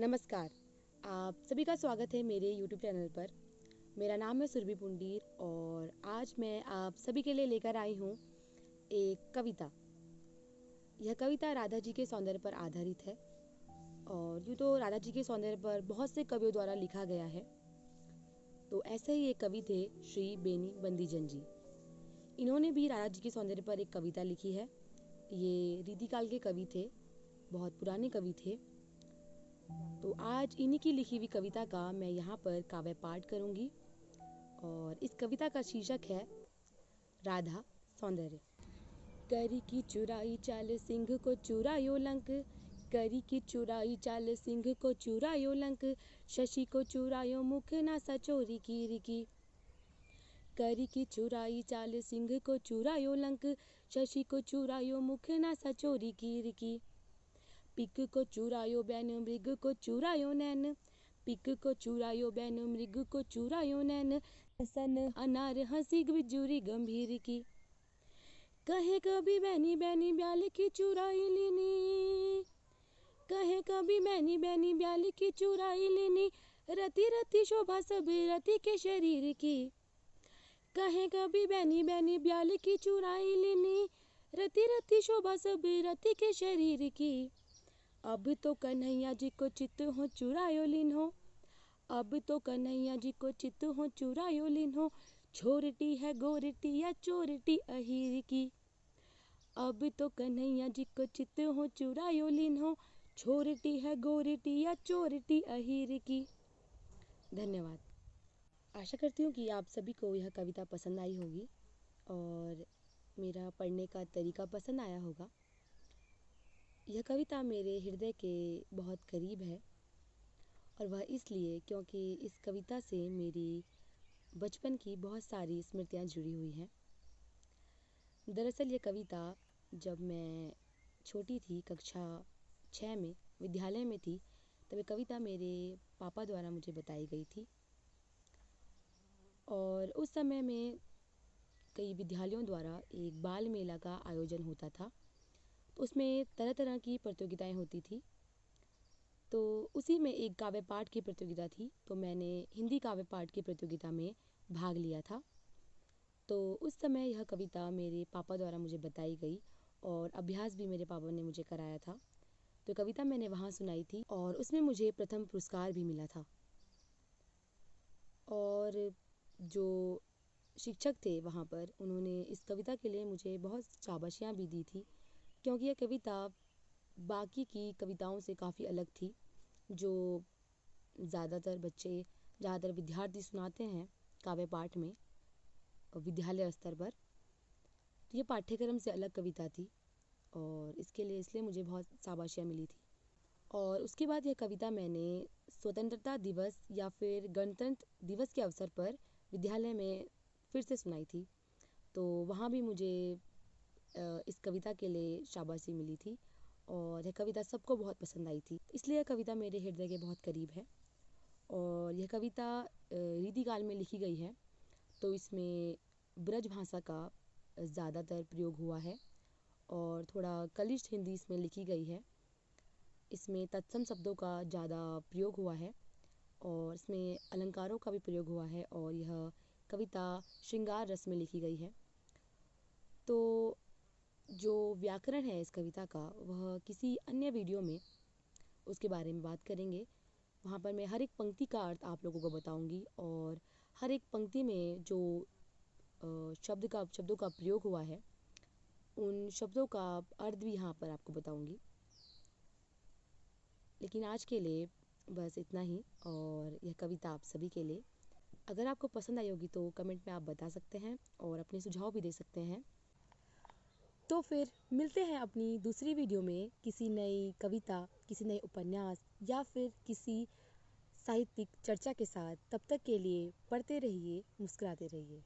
नमस्कार। आप सभी का स्वागत है मेरे YouTube चैनल पर। मेरा नाम है सुरभि पुंडीर और आज मैं आप सभी के लिए लेकर आई हूँ एक कविता। यह कविता राधा जी के सौंदर्य पर आधारित है और यूँ तो राधा जी के सौंदर्य पर बहुत से कवियों द्वारा लिखा गया है। तो ऐसे ही एक कवि थे श्री बेनी बंदीजन जी। इन्होंने भी राधा जी के सौंदर्य पर एक कविता लिखी है। ये रीतिकाल के कवि थे, बहुत पुराने कवि थे। तो आज इन्हीं की लिखी हुई कविता का मैं यहाँ पर काव्य पाठ करूँगी और इस कविता का शीर्षक है राधा सौंदर्य। करी की चुराई चाल सिंह को चुरायो लंक, करी की चुराई चाल सिंह को चुरायो लंक, शशि को चुरायो मुख नासा चोरी की रिकी। करी की चुराई चाल सिंह को चुरायो लंक, शशि को चुरायो मुख नासा चोरी की रिकी। पिक को चुरायो बैन मृग को चुरायो नैन, पिक को चुरायो बैन मृग को चुरायो नैन, सन अनार हंसी बिजुरी गंभीर की। कहे कभी बैनी बैनी ब्याल की चुराई लेनी, कहे कभी बैनी बैनी ब्याल की चुराई लेनी, रति रति शोभा सब रति के शरीर की। कहे कभी बैनी बैनी ब्याल की चुराई लेनी, रति रति शोभा सब रति के शरीर की। अब तो कन्हैया जी को चित्त हो चुरायो लीन हो, अब तो कन्हैया जी को चित्त हो चुरायो लीन हो, छोरटी है गोरटी या चोरटी अहीर की। अब तो कन्हैया जी को चित्त हो चुरायो लीन हो, छोरटी है गोरटी या चोरटी अहीर की। धन्यवाद। आशा करती हूँ कि आप सभी को यह कविता पसंद आई होगी और मेरा पढ़ने का तरीका पसंद आया होगा। यह कविता मेरे हृदय के बहुत करीब है और वह इसलिए क्योंकि इस कविता से मेरी बचपन की बहुत सारी स्मृतियाँ जुड़ी हुई हैं। दरअसल ये कविता जब मैं छोटी थी, कक्षा 6 में विद्यालय में थी, तब ये कविता मेरे पापा द्वारा मुझे बताई गई थी। और उस समय में कई विद्यालयों द्वारा एक बाल मेला का आयोजन होता था, तो उसमें तरह तरह की प्रतियोगिताएं होती थी। तो उसी में एक काव्य पाठ की प्रतियोगिता थी, तो मैंने हिंदी काव्य पाठ की प्रतियोगिता में भाग लिया था। तो उस समय यह कविता मेरे पापा द्वारा मुझे बताई गई और अभ्यास भी मेरे पापा ने मुझे कराया था। तो कविता मैंने वहाँ सुनाई थी और उसमें मुझे प्रथम पुरस्कार भी मिला था। और जो शिक्षक थे वहाँ पर, उन्होंने इस कविता के लिए मुझे बहुत शाबाशियाँ भी दी थी, क्योंकि यह कविता बाकी की कविताओं से काफ़ी अलग थी, जो ज़्यादातर विद्यार्थी सुनाते हैं काव्य पाठ में विद्यालय स्तर पर। तो ये पाठ्यक्रम से अलग कविता थी और इसलिए मुझे बहुत शाबाशियाँ मिली थी। और उसके बाद यह कविता मैंने स्वतंत्रता दिवस या फिर गणतंत्र दिवस के अवसर पर विद्यालय में फिर से सुनाई थी। तो वहाँ भी मुझे इस कविता के लिए शाबाशी मिली थी और यह कविता सबको बहुत पसंद आई थी। इसलिए यह कविता मेरे हृदय के बहुत करीब है। और यह कविता रीतिकाल में लिखी गई है, तो इसमें ब्रज भाषा का ज़्यादातर प्रयोग हुआ है और थोड़ा कलिष्ठ हिंदी इसमें लिखी गई है। इसमें तत्सम शब्दों का ज़्यादा प्रयोग हुआ है और इसमें अलंकारों का भी प्रयोग हुआ है और यह कविता श्रृंगार रस में लिखी गई है। तो जो व्याकरण है इस कविता का, वह किसी अन्य वीडियो में उसके बारे में बात करेंगे। वहाँ पर मैं हर एक पंक्ति का अर्थ आप लोगों को बताऊंगी और हर एक पंक्ति में जो शब्दों का प्रयोग हुआ है, उन शब्दों का अर्थ भी यहाँ पर आपको बताऊंगी। लेकिन आज के लिए बस इतना ही और यह कविता आप सभी के लिए। अगर आपको पसंद आई होगी तो कमेंट में आप बता सकते हैं और अपने सुझाव भी दे सकते हैं। तो फिर मिलते हैं अपनी दूसरी वीडियो में किसी नई कविता, किसी नए उपन्यास या फिर किसी साहित्यिक चर्चा के साथ। तब तक के लिए पढ़ते रहिए, मुस्कुराते रहिए।